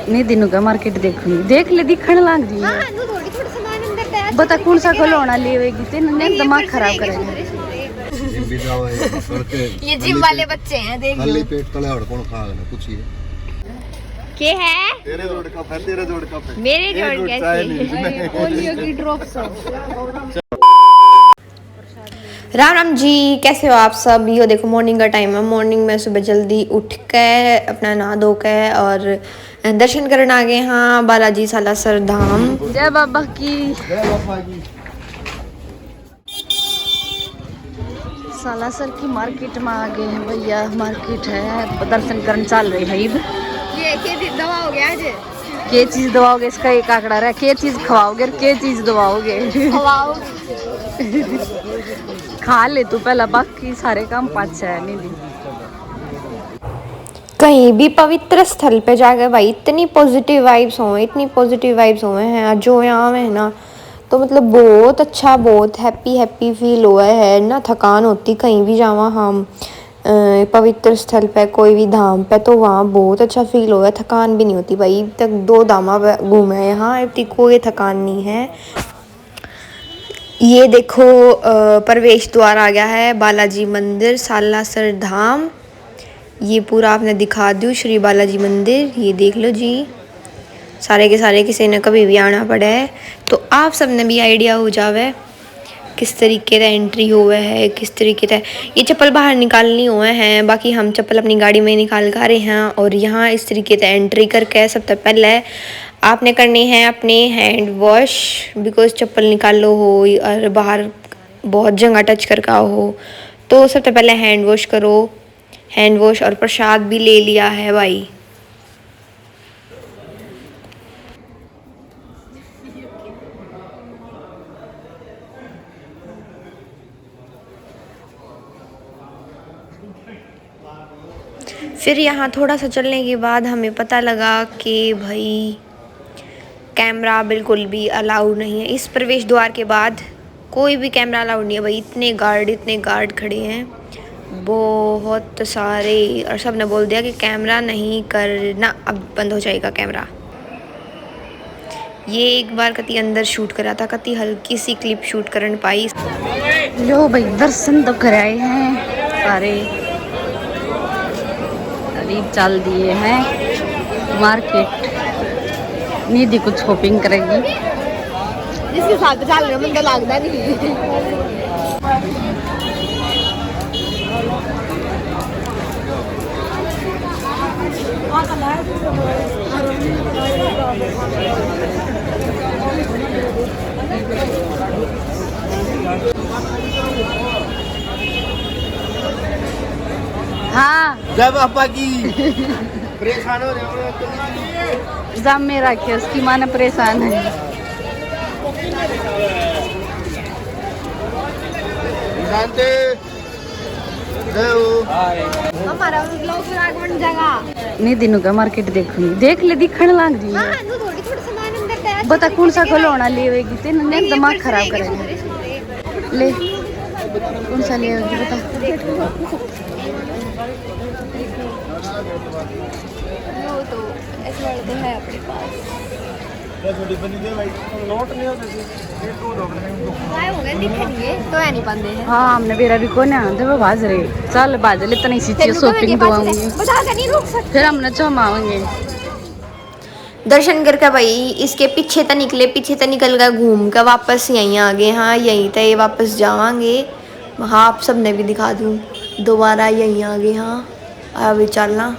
नहीं दिनों का मार्केट देखूंगी देख ले दिखण लाग जी हां नु थोड़ी थोड़ा सामान अंदर तैयार बता कौन सा खिलौना लेवेगी तेन ने दिमाग खराब करेगा ये जिम वाले बच्चे हैं देख लो खाली पेट तले और कौन खाएगा पूछिए के है तेरे जोड़ कप है तेरे जोड़ कप है मेरे जोड़ कैसे पोलियो की ड्रॉप्स राम राम जी, कैसे हो आप सब। यो देखो मॉर्निंग का टाइम है। मॉर्निंग में सुबह जल्दी उठ के अपना नहा धो के और दर्शन करने आ गए हाँ बालाजी सालासर धाम। जय बाबा की सालासर की मार्केट में आ गए हैं भैया। मार्केट है दर्शन करने चल रहे हैं। ये के दवा हो गया आज के चीज दबाओगे इसका एक आंकड़ा रहा के चीज खवाओगे के चीज दबाओगे खा ले तू पहला बाकी सारे काम पाछा है नहीं दी। कहीं भी पवित्र स्थल पे जाकर भाई इतनी पॉजिटिव वाइब्स हो हैं जो यहाँ में है ना तो मतलब बहुत अच्छा बहुत हैप्पी फील हुआ है ना। थकान होती कहीं भी जावा हम पवित्र स्थल पे कोई भी धाम पे तो वहाँ बहुत अच्छा फील हुआ है। थकान भी नहीं होती भाई। तक 2 धामा घूमे हैं यहाँ इतनी कोई थकान नहीं है। ये देखो प्रवेश द्वार आ गया है बालाजी मंदिर सालासर धाम। ये पूरा आपने दिखा दूँ श्री बालाजी मंदिर। ये देख लो जी सारे के सारे किसी ने कभी भी आना पड़ा है तो आप सब ने भी आइडिया हो जावे किस तरीके का एंट्री हुआ है किस तरीके का। ये चप्पल बाहर निकालनी हुए हैं बाकी हम चप्पल अपनी गाड़ी में निकाल कर रहे हैं। और यहाँ इस तरीके से एंट्री करके सबसे पहले आपने करनी है अपने हैंड वॉश बिकॉज चप्पल निकालो हो और बाहर बहुत जगह टच करके हो तो सबसे पहले हैंड वॉश करो। हैंड वॉश और प्रसाद भी ले लिया है भाई। फिर यहाँ थोड़ा सा चलने के बाद हमें पता लगा कि भाई कैमरा बिल्कुल भी अलाउड नहीं है। इस प्रवेश द्वार के बाद कोई भी कैमरा अलाउड नहीं है भाई। इतने गार्ड खड़े हैं बहुत सारे और सब ने बोल दिया कि कैमरा नहीं करना अब बंद हो जाएगा कैमरा। ये एक बार कति अंदर शूट करा था कति हल्की सी क्लिप शूट करने पाई। लो भाई दर्शन तो कर आए हैं सारे करीब चल दिए हैं मार्केट। निधि कुछ शॉपिंग करेगी जिसके साथ चल रहे मन तो लगता नहीं। हाँ जय बाबा की परेशान हो रहे हो जाम में रखे उसकी माँ ने परेशान है। हमारा ब्लॉग बन जाएगा। नहीं दिनों का मार्केट देखूंगी देख ले दिखण लाग जी हां नु थोड़ी थोड़ा सामान अंदर तैयार बता कौन सा खिलौना लेवेगी तेन ने दिमाग खराब करेगा। ले कौन सा लेवेगी बता। वो तो ऐसे वाले तो है अपने पास। तो है नहीं पाते हैं। हाँ हमने मेरा भी कोने आते वो बाज रहे चल बाज ले इतनी सी चीज शॉपिंग दवाऊंगी बता कर नहीं रुक सकते फिर हमने चमावेंगे। दर्शन करके भाई इसके पीछे तो निकले पीछे तो निकल गए घूम कर वापस यहीं आ गए। हाँ यहीं तो वापस जावांगे। हाँ आप सब ने भी दिखा दूँ दोबारा यहीं आ गए। हाँ अभी चलना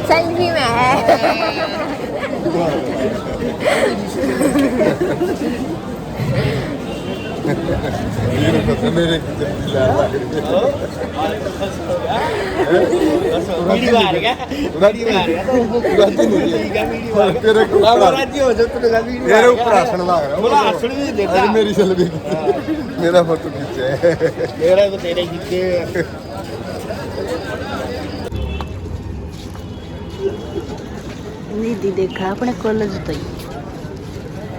सेल्फी में है। मेरे ऊपर आसन लग रहा है मेरी सेल्फी मेरा फोटो खींचे मेरा तो तेरे खींचे। निधि देखा अपने कॉलेज तो ही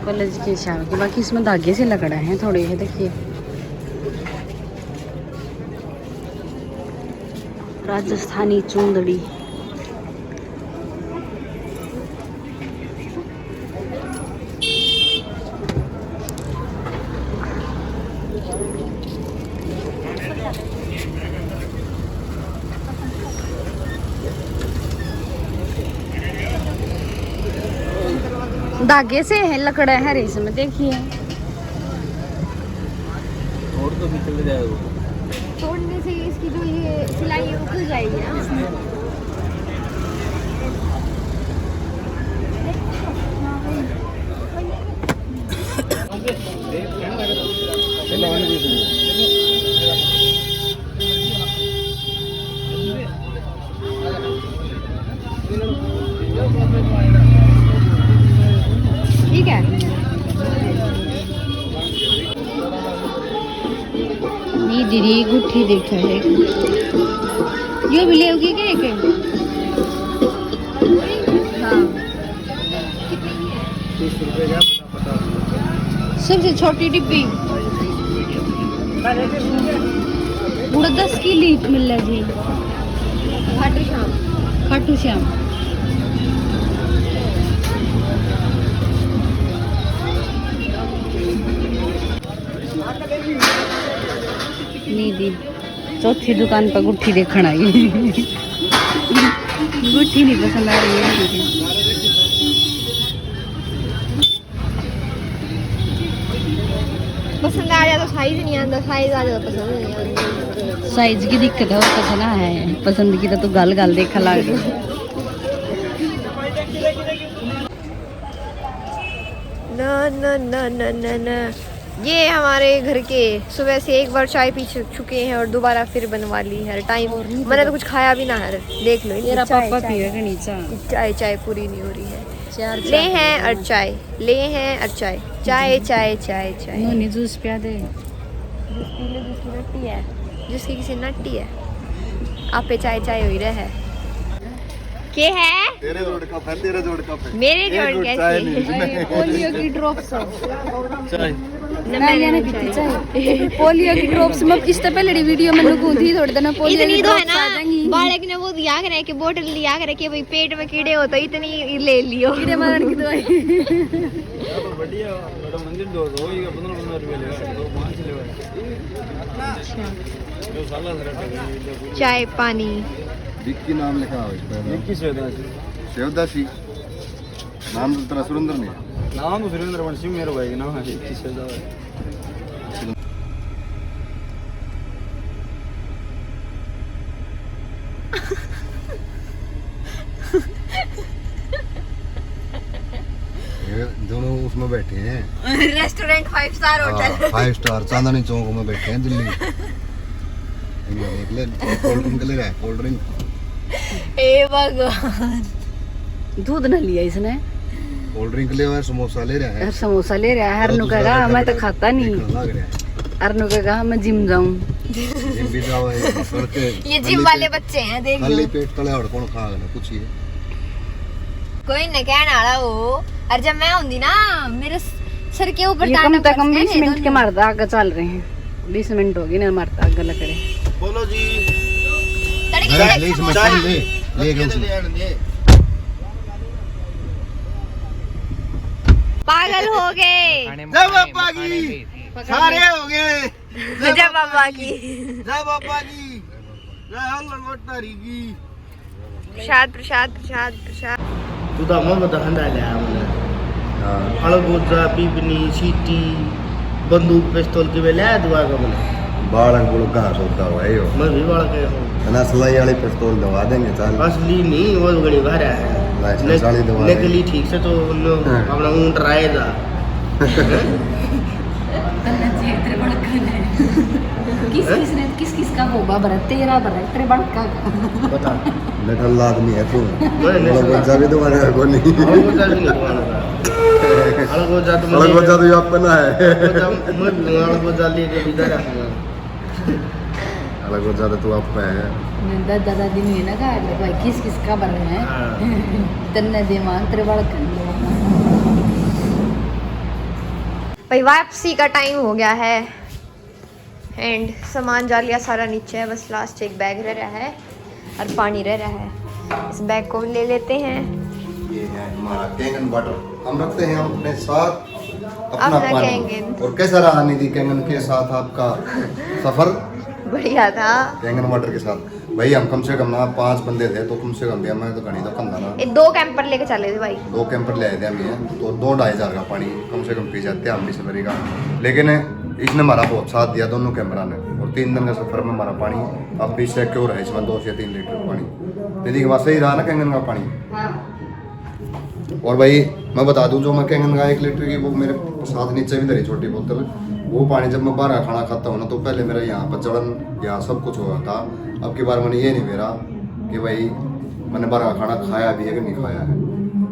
कॉलेज के शाम के बाकी इसमें धागे से लगड़ा है थोड़े ये देखिए राजस्थानी चुंदड़ी धागे से है लकड़ा है इसमें देखिए और तो निकल जाएगा तोड़ने से इसकी जो ये सिलाई है वो खुल जाएगी ना। ठीक है ये दीदी गुट्ठी देखा है ये भी लेगी क्या एक हाँ 30 रुपए का सबसे छोटी डिब्बी पूरा 10 की लीट मिल रहा जी खाटू श्याम निधि चौथी दुकान पर गुट्ठी देखना आई गुट्ठी नहीं पसंद आ रही है दीदी पसंद आ जाए तो साइज नहीं आता साइज आ जाए तो पसंद नहीं आता साइज की दिक्कत है और पसंद है पसंद की तो गल गल देखा लग ना ना ना ना ना ना ये हमारे घर के सुबह से एक बार चाय पी चुके हैं और दोबारा फिर बनवा ली है टाइम मैंने तो कुछ खाया भी ना है देख लो मेरा पापा पिएगा नीचा चाय चाय पूरी नहीं हो रही है ले हैं और चाय ले हैं और चाय चाय चाय चाय चाय नोनी जूस पिया दे जिसकी नट्टी है जिसकी किसी नट्टी है आप पे चाय चाय हो ही रहा है के है तेरे जोड़ कप है तेरे जोड़ कप है मेरे जोड़ कैसे पोलियो की ड्रॉप्स चाय मैंने पीती चाय पोलियो की ड्रॉप्स मैं किससे पहले वीडियो में नुकू थी थोड़ी देर पोलियो इतनी की तो है ड्रॉप्स आ ना जाएंगी बालक ने वो दिया करे कि बोतल लिया करे कि भाई पेट में कीड़े हो तो इतनी ले लियो कीड़े मारने की दवाई बढ़िया बड़ा मंदिर दो होएगा 15 रुपए लेगा तो 5 लेगा जो साला जरा चाय पानी विक्की नाम लिखा है इस पर विक्की सेवदासी नाम तो तेरा सुरेंद्र नहीं नाम तो सुरेंद्र वंशी मेरे भाई का नाम है विक्की सेवदासी दोनों उसमें बैठे हैं restaurant 5 star hotel 5 star Chandni Chowk में बैठे हैं दिल्ली देख ले कोल्ड ड्रिंक ले रहा है कोल्ड ड्रिंक ए भगवान दूध न लिया इसने कोल्ड ड्रिंक ले रहा है समोसा ले रहा है समोसा ले रहा है हरनू का कहा मैं तो खाता नहीं लग रहा है हरनू का कहा मैं जिम जाऊं जिम भी जाओ है करके ये जिम वाले बच्चे हैं देख खाली लो पेट तले और कौन खाएगा पूछिए कोई न कहने वाला वो और जब मैं होंगी ना मेरे सर के ऊपर ये ताना कम से कम पड़ता है 20 मिनट के मरदा आगे चल रहे हैं 20 मिनट होगी ना मरदा आगे लग रहे बोलो जी तड़के ले से ले ले पागल हो गए जय बाबा की सारे हो गए जय बाबा की जय बाबा की जय हल्लवट्टारी की प्रसाद प्रसाद प्रसाद प्रसाद तुझा मग हंडायला आम्हाला हळगोजा पिपणी सीटी बंदूक पिस्तौल के वे लिया दुआ का बोला बालक बुड़क कहाँ सोता हुआ है यो मैं भी बालक है ना सिलाई वाली पिस्तौल दवा देंगे चल असली नहीं वो गड़ी भारा है लाइसेंस वाली दवा देंगे। नकली ठीक से तो अपना ऊँट रायदा किस किस का होगा बरत तेरा बरत तेरे बड़का बता नटल आदमी है तू नहीं, नहीं, बोलो बच्चा भी तुम्हारे को नहीं हळगोजा भी नहीं तुम्हारा हळगोजा तो अलग बच्चा तो अपना है हळगोजा ले के इधर अलग बहुत ज़्यादा तो आपका है। दादा दादी नहीं ना का भाई किस किस का बन है तन्ने दिमाग तेरे बाल भाई वापसी का टाइम हो गया है एंड सामान जा लिया सारा नीचे है, बस लास्ट एक बैग रह रहा है और पानी रह रहा है। इस बैग को ले लेते हैं। ये है हमारा कैंगन वाटर, हम रखते हैं अपने साथ अपना अपना पानी। कैंगन। और कैसा रहा निधि कैंगन के साथ आपका सफर? बढ़िया था। कैंगन वाटर के साथ भाई हम कम से कम ना 5 बंदे थे, तो कम से कम भी मैं तो घनी तो कम था ना। ये 2 कैंपर लेके चले थे भाई। 2 कैंपर ले आए थे हम, ये तो 2-2.5 हज़ार का पानी कम से कम पी जाते हैं हम भी सफरी का। लेकिन इसने हमारा बहुत साथ दिया, दोनों कैमरा ने। और 3 दिन का सफर में हमारा पानी अब भी सिक्योर है, इसमें 2 से 3 लीटर पानी। दीदी के पास सही रहा ना कैंगन का पानी। और भाई मैं बता दूं, जो मैं कैंगन का 1 लीटर की वो मेरे साथ नीचे भी धरी छोटी बोतल, वो पानी जब मैं बाहर खाना खाता हूँ ना, तो पहले मेरा यहाँ पर जलन यहाँ सब कुछ हुआ था। अब की बार मैंने ये नहीं मेरा कि भाई मैंने बाहर खाना खाया भी है कि नहीं खाया है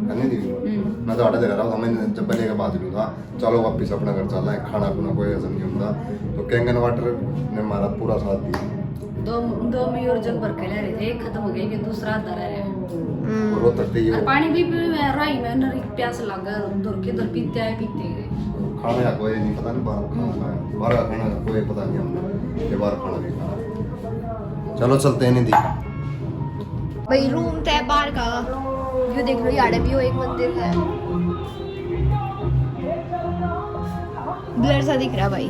नहीं दी। मैं तो आटा दे रहा था, मैंने जब पहले का बात नहीं था, चलो वापिस अपना घर चलना है, खाना पीना कोई हजम नहीं होता। तो कैंगन वाटर ने हमारा पूरा साथ दिया। 2 मयूर जग भर के ले रहे थे, एक खत्म हो गया कि दूसरा आता रह रहा है। और वो तरती है और पानी भी राई में नरी प्यास लगा धुर के धुर पीते आए पीते गए। खाने का कोई नहीं पता, नहीं बाहर का खाना का कोई पता नहीं हमने, ये बाहर खाना भी खाना। चलो चलते हैं निधि। भाई रूम तो है बाहर का, ये देख लो यार भी हो एक मंदिर है, ब्लर सा दिख रहा भाई।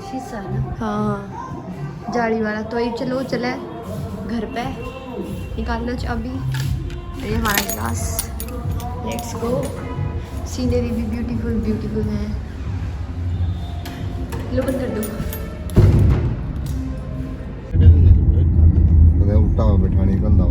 शीशा ना हाँ जाली वाला। तो ये चलो चले घर पे, निकाल लो चाबी। ये हमारा ग्लास, लेट्स गो। सीनरी भी ब्यूटीफुल ब्यूटीफुल है। लो बंद कर दो। उल्टा बैठानी गंदा हो